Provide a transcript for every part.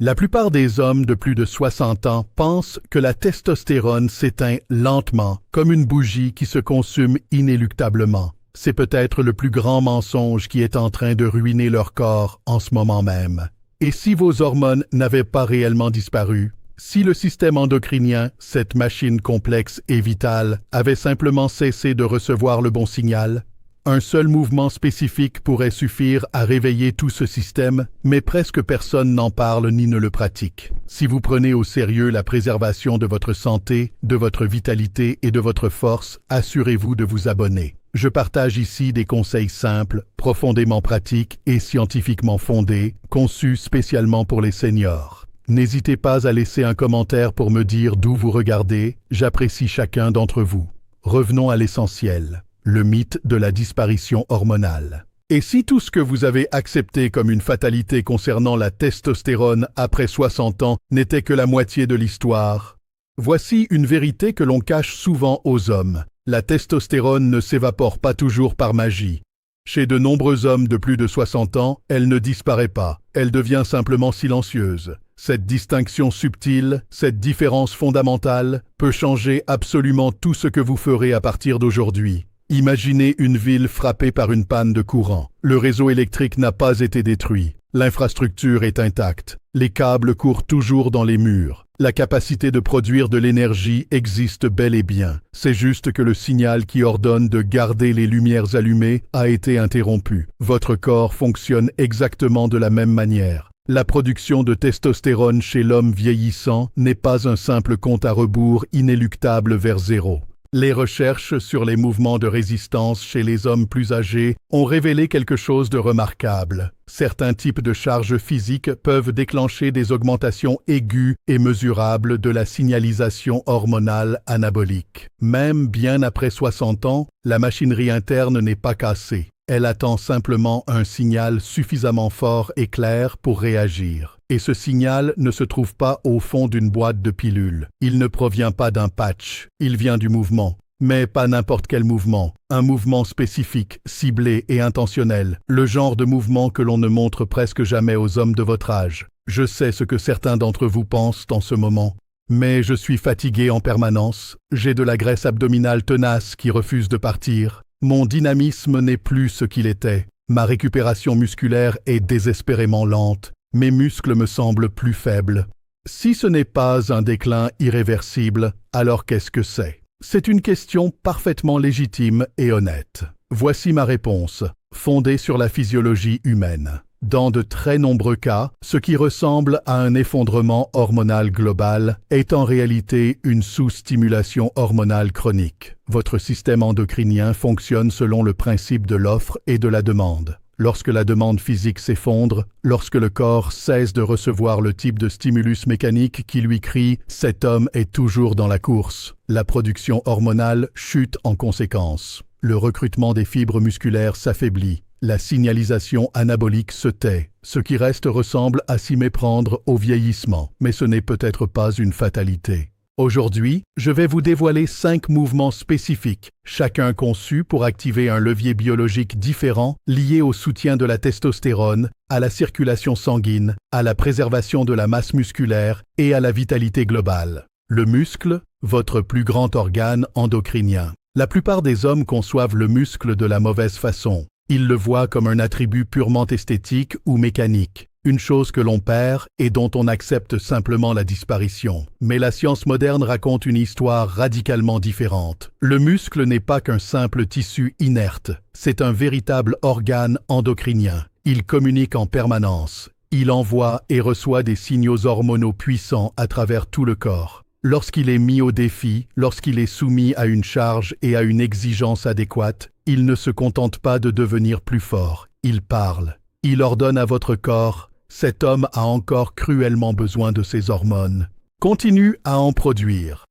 La plupart des hommes de plus de 60 ans pensent que la testostérone s'éteint lentement, comme une bougie qui se consume inéluctablement. C'est peut-être le plus grand mensonge qui est en train de ruiner leur corps en ce moment même. Et si vos hormones n'avaient pas réellement disparu, si le système endocrinien, cette machine complexe et vitale, avait simplement cessé de recevoir le bon signal, un seul mouvement spécifique pourrait suffire à réveiller tout ce système, mais presque personne n'en parle ni ne le pratique. Si vous prenez au sérieux la préservation de votre santé, de votre vitalité et de votre force, assurez-vous de vous abonner. Je partage ici des conseils simples, profondément pratiques et scientifiquement fondés, conçus spécialement pour les seniors. N'hésitez pas à laisser un commentaire pour me dire d'où vous regardez, j'apprécie chacun d'entre vous. Revenons à l'essentiel. Le mythe de la disparition hormonale. Et si tout ce que vous avez accepté comme une fatalité concernant la testostérone après 60 ans n'était que la moitié de l'histoire? Voici une vérité que l'on cache souvent aux hommes. La testostérone ne s'évapore pas toujours par magie. Chez de nombreux hommes de plus de 60 ans, elle ne disparaît pas, elle devient simplement silencieuse. Cette distinction subtile, cette différence fondamentale, peut changer absolument tout ce que vous ferez à partir d'aujourd'hui. Imaginez une ville frappée par une panne de courant. Le réseau électrique n'a pas été détruit. L'infrastructure est intacte. Les câbles courent toujours dans les murs. La capacité de produire de l'énergie existe bel et bien. C'est juste que le signal qui ordonne de garder les lumières allumées a été interrompu. Votre corps fonctionne exactement de la même manière. La production de testostérone chez l'homme vieillissant n'est pas un simple compte à rebours inéluctable vers zéro. Les recherches sur les mouvements de résistance chez les hommes plus âgés ont révélé quelque chose de remarquable. Certains types de charges physiques peuvent déclencher des augmentations aiguës et mesurables de la signalisation hormonale anabolique. Même bien après 60 ans, la machinerie interne n'est pas cassée. Elle attend simplement un signal suffisamment fort et clair pour réagir. Et ce signal ne se trouve pas au fond d'une boîte de pilules. Il ne provient pas d'un patch. Il vient du mouvement. Mais pas n'importe quel mouvement. Un mouvement spécifique, ciblé et intentionnel. Le genre de mouvement que l'on ne montre presque jamais aux hommes de votre âge. Je sais ce que certains d'entre vous pensent en ce moment. Mais je suis fatigué en permanence. J'ai de la graisse abdominale tenace qui refuse de partir. Mon dynamisme n'est plus ce qu'il était. Ma récupération musculaire est désespérément lente. Mes muscles me semblent plus faibles. Si ce n'est pas un déclin irréversible, alors qu'est-ce que c'est? C'est une question parfaitement légitime et honnête. Voici ma réponse, fondée sur la physiologie humaine. Dans de très nombreux cas, ce qui ressemble à un effondrement hormonal global est en réalité une sous-stimulation hormonale chronique. Votre système endocrinien fonctionne selon le principe de l'offre et de la demande. Lorsque la demande physique s'effondre, lorsque le corps cesse de recevoir le type de stimulus mécanique qui lui crie « cet homme est toujours dans la course », la production hormonale chute en conséquence. Le recrutement des fibres musculaires s'affaiblit. La signalisation anabolique se tait. Ce qui reste ressemble à s'y méprendre au vieillissement, mais ce n'est peut-être pas une fatalité. Aujourd'hui, je vais vous dévoiler 5 mouvements spécifiques, chacun conçu pour activer un levier biologique différent lié au soutien de la testostérone, à la circulation sanguine, à la préservation de la masse musculaire et à la vitalité globale. Le muscle, votre plus grand organe endocrinien. La plupart des hommes conçoivent le muscle de la mauvaise façon. Ils le voient comme un attribut purement esthétique ou mécanique. Une chose que l'on perd et dont on accepte simplement la disparition. Mais la science moderne raconte une histoire radicalement différente. Le muscle n'est pas qu'un simple tissu inerte, c'est un véritable organe endocrinien. Il communique en permanence. Il envoie et reçoit des signaux hormonaux puissants à travers tout le corps. Lorsqu'il est mis au défi, lorsqu'il est soumis à une charge et à une exigence adéquate, il ne se contente pas de devenir plus fort. Il parle. Il ordonne à votre corps. Cet homme a encore cruellement besoin de ses hormones. Continue à en produire.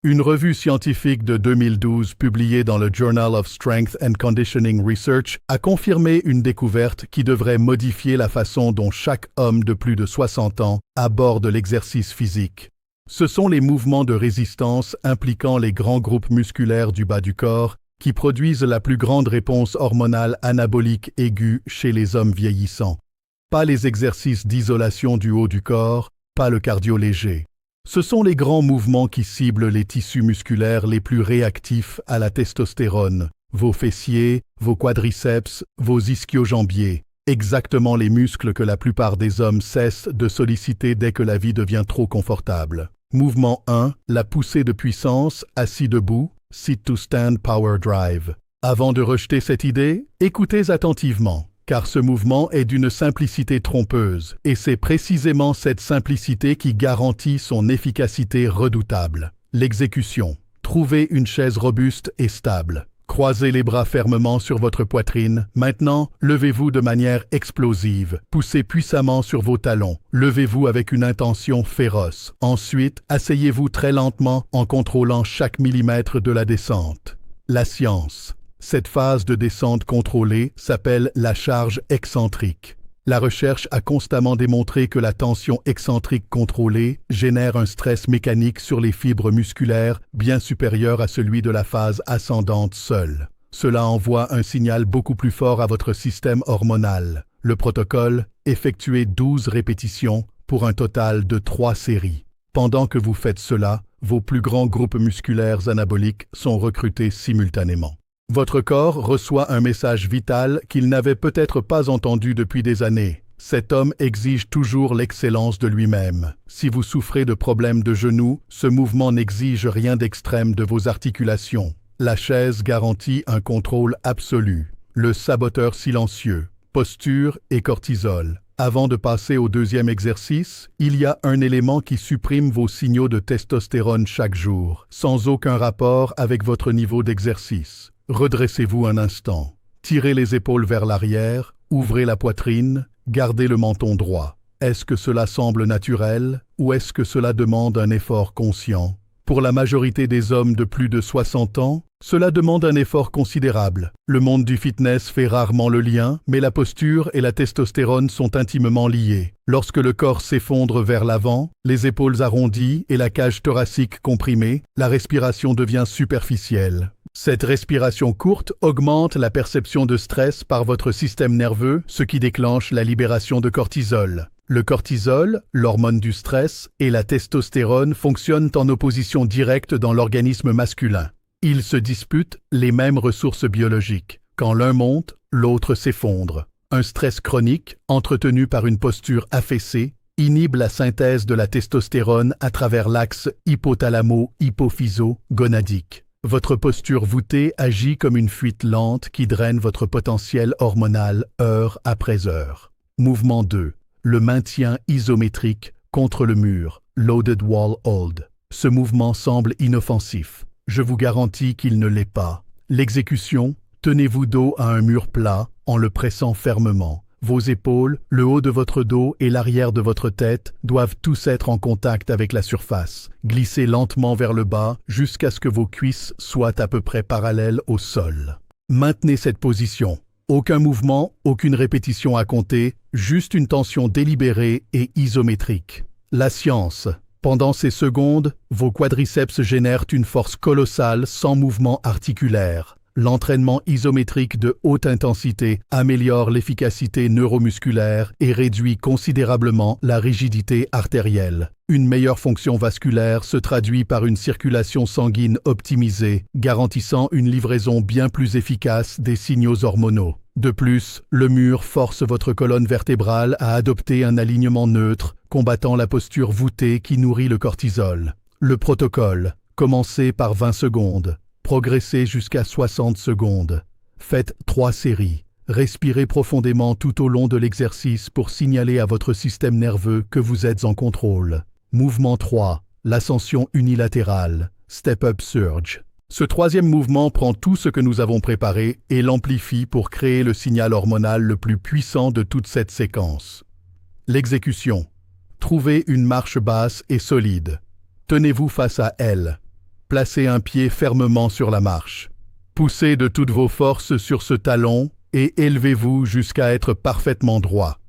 Une revue scientifique de 2012 publiée dans le Journal of Strength and Conditioning Research a confirmé une découverte qui devrait modifier la façon dont chaque homme de plus de 60 ans aborde l'exercice physique. Ce sont les mouvements de résistance impliquant les grands groupes musculaires du bas du corps qui produisent la plus grande réponse hormonale anabolique aiguë chez les hommes vieillissants. pas les exercices d'isolation du haut du corps, pas le cardio léger. Ce sont les grands mouvements qui ciblent les tissus musculaires les plus réactifs à la testostérone, vos fessiers, vos quadriceps, vos ischio-jambiers, exactement les muscles que la plupart des hommes cessent de solliciter dès que la vie devient trop confortable. Mouvement 1, la poussée de puissance, assis debout, sit to stand power drive. Avant de rejeter cette idée, écoutez attentivement. Car ce mouvement est d'une simplicité trompeuse, et c'est précisément cette simplicité qui garantit son efficacité redoutable. L'exécution. Trouvez une chaise robuste et stable. Croisez les bras fermement sur votre poitrine. Maintenant, levez-vous de manière explosive. Poussez puissamment sur vos talons. Levez-vous avec une intention féroce. Ensuite, asseyez-vous très lentement en contrôlant chaque millimètre de la descente. La science. Cette phase de descente contrôlée s'appelle la charge excentrique. La recherche a constamment démontré que la tension excentrique contrôlée génère un stress mécanique sur les fibres musculaires bien supérieur à celui de la phase ascendante seule. Cela envoie un signal beaucoup plus fort à votre système hormonal. Le protocole, effectuez 12 répétitions pour un total de 3 séries. Pendant que vous faites cela, vos plus grands groupes musculaires anaboliques sont recrutés simultanément. Votre corps reçoit un message vital qu'il n'avait peut-être pas entendu depuis des années. Cet homme exige toujours l'excellence de lui-même. Si vous souffrez de problèmes de genoux, ce mouvement n'exige rien d'extrême de vos articulations. La chaise garantit un contrôle absolu. Le saboteur silencieux, posture et cortisol. Avant de passer au deuxième exercice, il y a un élément qui supprime vos signaux de testostérone chaque jour, sans aucun rapport avec votre niveau d'exercice. Redressez-vous un instant. Tirez les épaules vers l'arrière, ouvrez la poitrine, gardez le menton droit. Est-ce que cela semble naturel ou est-ce que cela demande un effort conscient? Pour la majorité des hommes de plus de 60 ans, cela demande un effort considérable. Le monde du fitness fait rarement le lien, mais la posture et la testostérone sont intimement liées. Lorsque le corps s'effondre vers l'avant, les épaules arrondies et la cage thoracique comprimée, la respiration devient superficielle. Cette respiration courte augmente la perception de stress par votre système nerveux, ce qui déclenche la libération de cortisol. Le cortisol, l'hormone du stress, et la testostérone fonctionnent en opposition directe dans l'organisme masculin. Ils se disputent les mêmes ressources biologiques. Quand l'un monte, l'autre s'effondre. Un stress chronique, entretenu par une posture affaissée, inhibe la synthèse de la testostérone à travers l'axe hypothalamo-hypophyso-gonadique. Votre posture voûtée agit comme une fuite lente qui draine votre potentiel hormonal heure après heure. Mouvement 2. Le maintien isométrique contre le mur, loaded wall hold. Ce mouvement semble inoffensif. Je vous garantis qu'il ne l'est pas. L'exécution, tenez-vous dos à un mur plat en le pressant fermement. Vos épaules, le haut de votre dos et l'arrière de votre tête doivent tous être en contact avec la surface. Glissez lentement vers le bas jusqu'à ce que vos cuisses soient à peu près parallèles au sol. Maintenez cette position. Aucun mouvement, aucune répétition à compter, juste une tension délibérée et isométrique. La science. Pendant ces secondes, vos quadriceps génèrent une force colossale sans mouvement articulaire. L'entraînement isométrique de haute intensité améliore l'efficacité neuromusculaire et réduit considérablement la rigidité artérielle. Une meilleure fonction vasculaire se traduit par une circulation sanguine optimisée, garantissant une livraison bien plus efficace des signaux hormonaux. De plus, le mur force votre colonne vertébrale à adopter un alignement neutre, combattant la posture voûtée qui nourrit le cortisol. Le protocole. Commencez par 20 secondes. Progressez jusqu'à 60 secondes. Faites 3 séries. Respirez profondément tout au long de l'exercice pour signaler à votre système nerveux que vous êtes en contrôle. Mouvement 3. L'ascension unilatérale. Step Up Surge. Ce troisième mouvement prend tout ce que nous avons préparé et l'amplifie pour créer le signal hormonal le plus puissant de toute cette séquence. L'exécution. Trouvez une marche basse et solide. Tenez-vous face à elle. Placez un pied fermement sur la marche. Poussez de toutes vos forces sur ce talon et élevez-vous jusqu'à être parfaitement droit.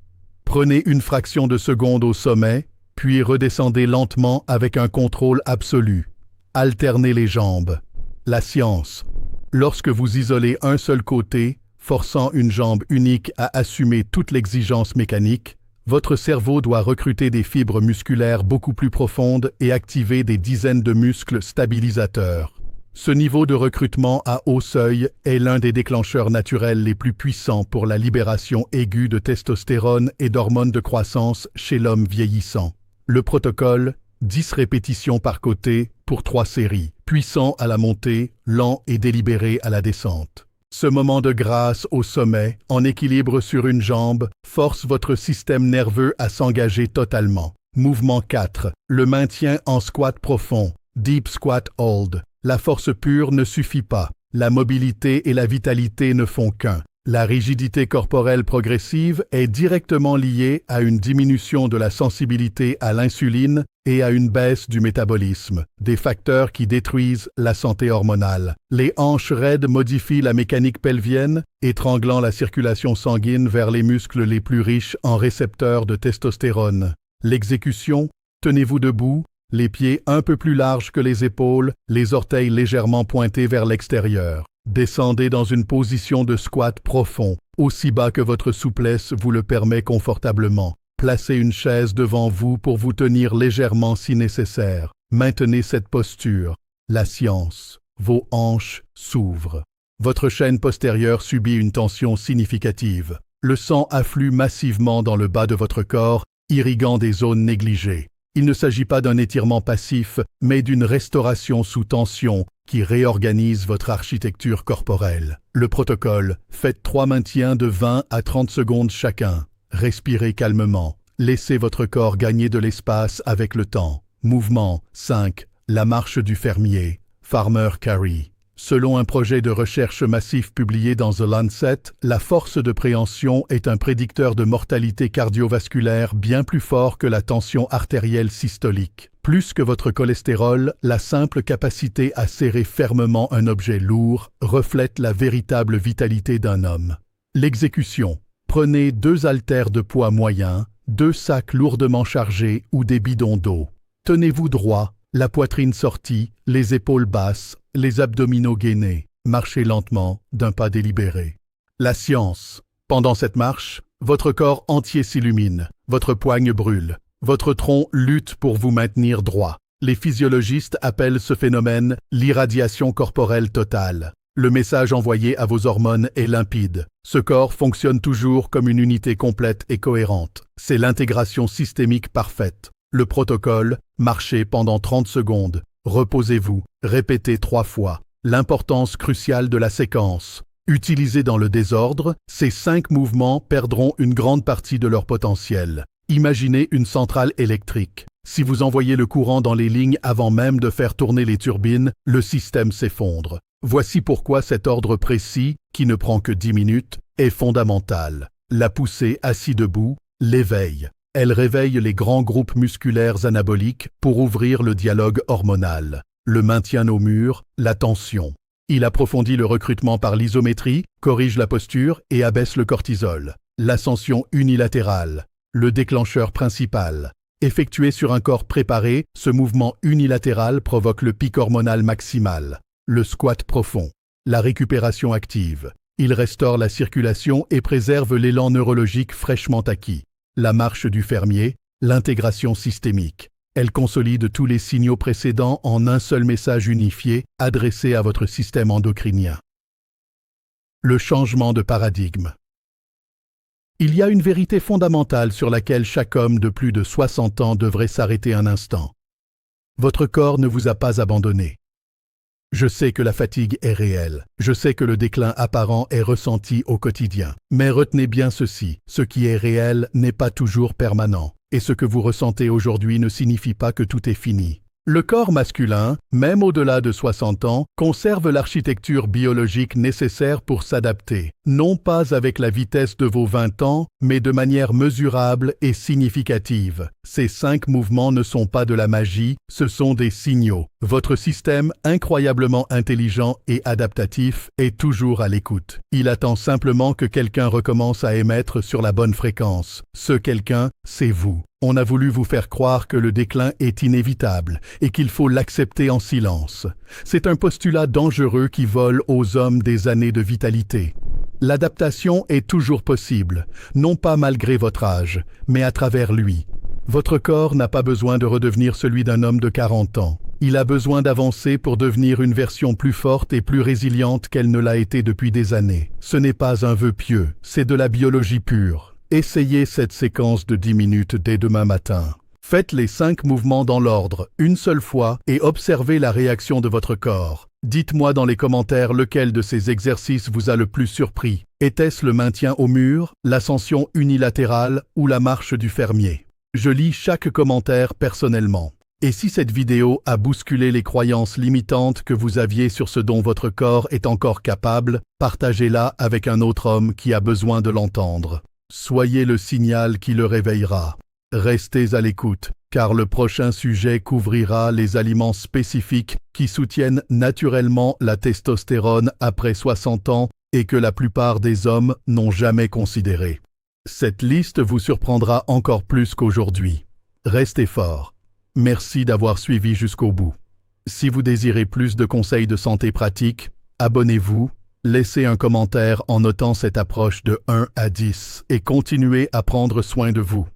Prenez une fraction de seconde au sommet, puis redescendez lentement avec un contrôle absolu. Alternez les jambes. La science. Lorsque vous isolez un seul côté, forçant une jambe unique à assumer toute l'exigence mécanique, Votre cerveau doit recruter des fibres musculaires beaucoup plus profondes et activer des dizaines de muscles stabilisateurs. Ce niveau de recrutement à haut seuil est l'un des déclencheurs naturels les plus puissants pour la libération aiguë de testostérone et d'hormones de croissance chez l'homme vieillissant. Le protocole, 10 répétitions par côté pour 3 séries, puissant à la montée, lent et délibéré à la descente. Ce moment de grâce au sommet, en équilibre sur une jambe, force votre système nerveux à s'engager totalement. Mouvement 4. Le maintien en squat profond. Deep squat hold. La force pure ne suffit pas. La mobilité et la vitalité ne font qu'un. La rigidité corporelle progressive est directement liée à une diminution de la sensibilité à l'insuline et à une baisse du métabolisme, des facteurs qui détruisent la santé hormonale. Les hanches raides modifient la mécanique pelvienne, étranglant la circulation sanguine vers les muscles les plus riches en récepteurs de testostérone. L'exécution, tenez-vous debout, les pieds un peu plus larges que les épaules, les orteils légèrement pointés vers l'extérieur. Descendez dans une position de squat profond, aussi bas que votre souplesse vous le permet confortablement. Placez une chaise devant vous pour vous tenir légèrement si nécessaire. Maintenez cette posture. La science. Vos hanches s'ouvrent. Votre chaîne postérieure subit une tension significative. Le sang afflue massivement dans le bas de votre corps, irriguant des zones négligées. Il ne s'agit pas d'un étirement passif, mais d'une restauration sous tension qui réorganise votre architecture corporelle. Le protocole, faites 3 maintiens de 20 à 30 secondes chacun. Respirez calmement. Laissez votre corps gagner de l'espace avec le temps. Mouvement 5. La marche du fermier. Farmer Carry. Selon un projet de recherche massif publié dans The Lancet, la force de préhension est un prédicteur de mortalité cardiovasculaire bien plus fort que la tension artérielle systolique. Plus que votre cholestérol, la simple capacité à serrer fermement un objet lourd reflète la véritable vitalité d'un homme. L'exécution. Prenez 2 haltères de poids moyen, 2 sacs lourdement chargés ou des bidons d'eau. Tenez-vous droit, la poitrine sortie, les épaules basses, les abdominaux gainés. Marchez lentement, d'un pas délibéré. La science. Pendant cette marche, votre corps entier s'illumine, votre poigne brûle, votre tronc lutte pour vous maintenir droit. Les physiologistes appellent ce phénomène l'irradiation corporelle totale. Le message envoyé à vos hormones est limpide. Ce corps fonctionne toujours comme une unité complète et cohérente. C'est l'intégration systémique parfaite. Le protocole, marchez pendant 30 secondes. Reposez-vous, répétez 3 fois. L'importance cruciale de la séquence. Utilisés dans le désordre, ces 5 mouvements perdront une grande partie de leur potentiel. Imaginez une centrale électrique. Si vous envoyez le courant dans les lignes avant même de faire tourner les turbines, le système s'effondre. Voici pourquoi cet ordre précis, qui ne prend que 10 minutes, est fondamental. La poussée assis debout, l'éveil. Elle réveille les grands groupes musculaires anaboliques pour ouvrir le dialogue hormonal. Le maintien au mur, la tension. Il approfondit le recrutement par l'isométrie, corrige la posture et abaisse le cortisol. L'ascension unilatérale. Le déclencheur principal. Effectué sur un corps préparé, ce mouvement unilatéral provoque le pic hormonal maximal. Le squat profond. La récupération active. Il restaure la circulation et préserve l'élan neurologique fraîchement acquis. La marche du fermier, l'intégration systémique. Elle consolide tous les signaux précédents en un seul message unifié adressé à votre système endocrinien. Le changement de paradigme. Il y a une vérité fondamentale sur laquelle chaque homme de plus de 60 ans devrait s'arrêter un instant. Votre corps ne vous a pas abandonné. Je sais que la fatigue est réelle. Je sais que le déclin apparent est ressenti au quotidien. Mais retenez bien ceci, ce qui est réel n'est pas toujours permanent. Et ce que vous ressentez aujourd'hui ne signifie pas que tout est fini. Le corps masculin, même au-delà de 60 ans, conserve l'architecture biologique nécessaire pour s'adapter, non pas avec la vitesse de vos 20 ans, mais de manière mesurable et significative. Ces 5 mouvements ne sont pas de la magie, ce sont des signaux. Votre système, incroyablement intelligent et adaptatif, est toujours à l'écoute. Il attend simplement que quelqu'un recommence à émettre sur la bonne fréquence. Ce quelqu'un, c'est vous. On a voulu vous faire croire que le déclin est inévitable et qu'il faut l'accepter en silence. C'est un postulat dangereux qui vole aux hommes des années de vitalité. L'adaptation est toujours possible, non pas malgré votre âge, mais à travers lui. Votre corps n'a pas besoin de redevenir celui d'un homme de 40 ans. Il a besoin d'avancer pour devenir une version plus forte et plus résiliente qu'elle ne l'a été depuis des années. Ce n'est pas un vœu pieux, c'est de la biologie pure. Essayez cette séquence de 10 minutes dès demain matin. Faites les 5 mouvements dans l'ordre, une seule fois, et observez la réaction de votre corps. Dites-moi dans les commentaires lequel de ces exercices vous a le plus surpris. Était-ce le maintien au mur, l'ascension unilatérale ou la marche du fermier? Je lis chaque commentaire personnellement. Et si cette vidéo a bousculé les croyances limitantes que vous aviez sur ce dont votre corps est encore capable, partagez-la avec un autre homme qui a besoin de l'entendre. Soyez le signal qui le réveillera. Restez à l'écoute, car le prochain sujet couvrira les aliments spécifiques qui soutiennent naturellement la testostérone après 60 ans et que la plupart des hommes n'ont jamais considéré. Cette liste vous surprendra encore plus qu'aujourd'hui. Restez fort. Merci d'avoir suivi jusqu'au bout. Si vous désirez plus de conseils de santé pratique, abonnez-vous, laissez un commentaire en notant cette approche de 1 à 10 et continuez à prendre soin de vous.